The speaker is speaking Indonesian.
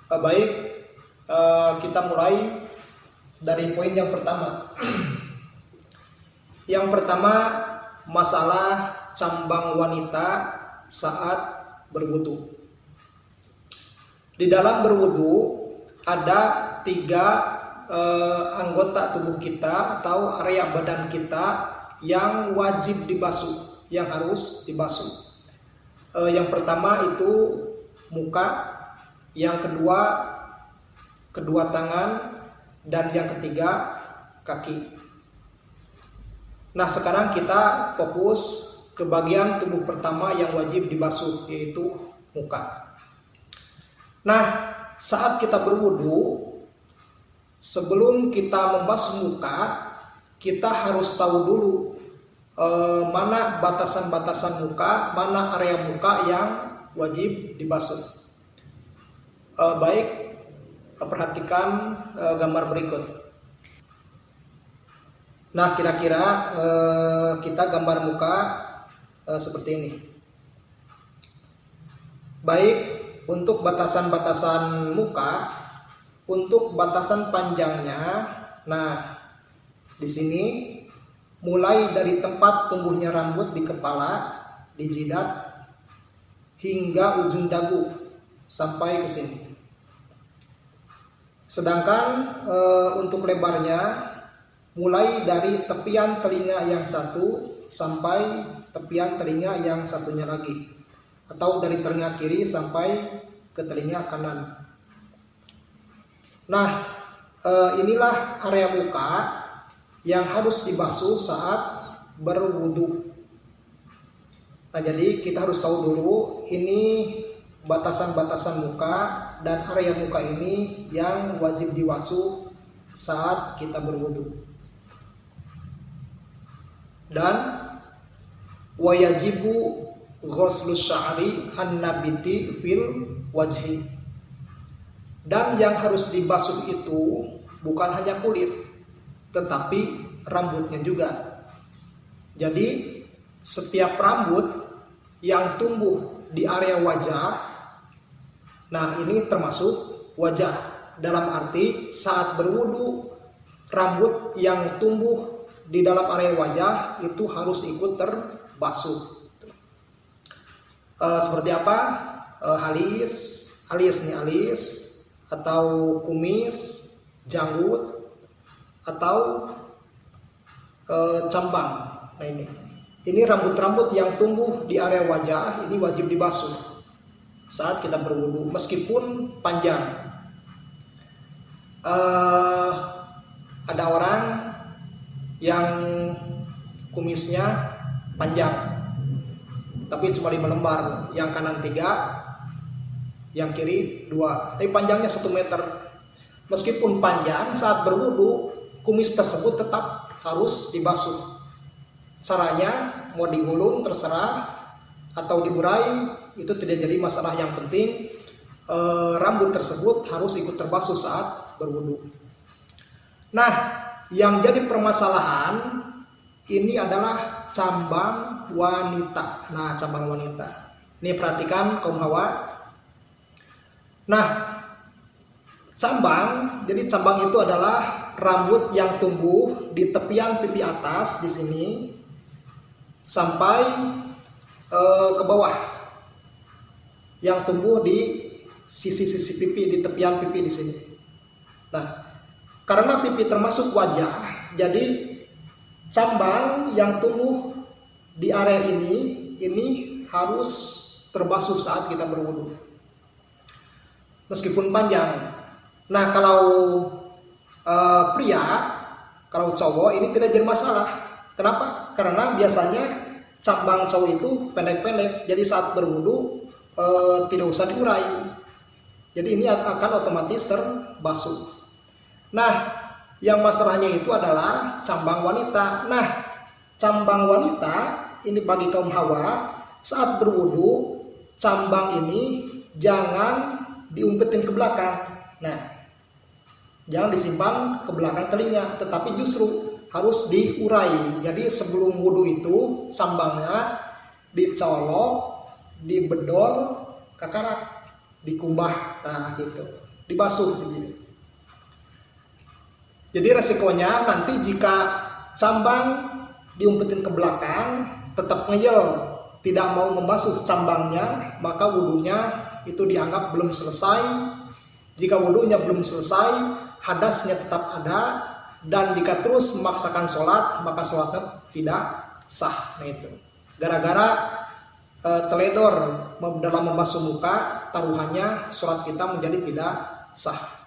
Baik, kita mulai dari poin yang pertama. Yang pertama, masalah cambang wanita saat berwudu. Di dalam berwudu ada 3 anggota tubuh kita atau area badan kita yang wajib dibasuh, yang harus dibasuh. Yang pertama itu muka, yang kedua kedua tangan, dan yang ketiga kaki. Nah, sekarang kita fokus ke bagian tubuh pertama yang wajib dibasuh, yaitu muka. Nah, saat kita berwudu, sebelum kita membasuh muka, kita harus tahu dulu mana batasan-batasan muka, mana area muka yang wajib dibasuh. Baik, perhatikan gambar berikut. Nah, kira-kira kita gambar muka seperti ini. Baik, untuk batasan-batasan muka, untuk batasan panjangnya, nah di sini mulai dari tempat tumbuhnya rambut di kepala, di jidat, hingga ujung dagu sampai ke sini. Sedangkan untuk lebarnya mulai dari tepian telinga yang satu sampai tepian telinga yang satunya lagi, atau dari telinga kiri sampai ke telinga kanan. Nah, inilah area muka yang harus dibasuh saat berwudu. Nah, jadi kita harus tahu dulu ini batasan-batasan muka dan area muka ini yang wajib dibasuh saat kita berwudu. Dan wayajibu ghuslus sya'ri an-nabiti fil wajhi. Dan yang harus dibasuh itu bukan hanya kulit, tetapi rambutnya juga. Jadi setiap rambut yang tumbuh di area wajah, nah ini termasuk wajah. Dalam arti saat berwudu, rambut yang tumbuh di dalam area wajah itu harus ikut terbasuh. Seperti apa? Alis, atau kumis, janggut, atau cambang. Nah, ini rambut-rambut yang tumbuh di area wajah ini wajib dibasuh saat kita berwudu, meskipun panjang. Ada orang yang kumisnya panjang, tapi cuma 5 lembar, yang kanan 3, yang kiri 2, tapi panjangnya 1 meter. Meskipun panjang, saat berwudu kumis tersebut tetap harus dibasuh. Caranya mau digulung terserah atau diurai, itu tidak jadi masalah. Yang penting rambut tersebut harus ikut terbasuh saat berwudu. Nah, yang jadi permasalahan ini adalah cambang wanita. Nah, cambang wanita ini perhatikan kaum hawa. Nah, cambang, jadi cambang itu adalah rambut yang tumbuh di tepian pipi atas di sini sampai ke bawah, yang tumbuh di sisi-sisi pipi, di tepian pipi di sini. Nah, karena pipi termasuk wajah, jadi cambang yang tumbuh di area ini harus terbasuh saat kita berwudu, meskipun panjang. Nah, kalau pria, kalau cowok ini tidak jadi masalah. Kenapa? Karena biasanya cambang cowok itu pendek-pendek, jadi saat berwudu tidak usah diurai. Jadi ini akan otomatis terbasuh. Nah, yang masalahnya itu adalah cambang wanita. Nah, cambang wanita ini bagi kaum hawa, saat berwudu cambang ini jangan diumpetin ke belakang. Nah, jangan disimpan ke belakang telinga, tetapi justru harus diurai. Jadi sebelum wudu itu cambangnya dicolok, dibedol, kakarak, dikumbah, nah gitu. dibasuh begini. Jadi resikonya nanti jika cambang diumpetin ke belakang tetap ngeyel, tidak mau membasuh cambangnya, maka wudhunya itu dianggap belum selesai. Jika wudhunya belum selesai, hadasnya tetap ada, dan jika terus memaksakan sholat, maka sholatnya tidak sah. Nah itu gara-gara teledor dalam membasuh muka, taruhannya sholat kita menjadi tidak sah.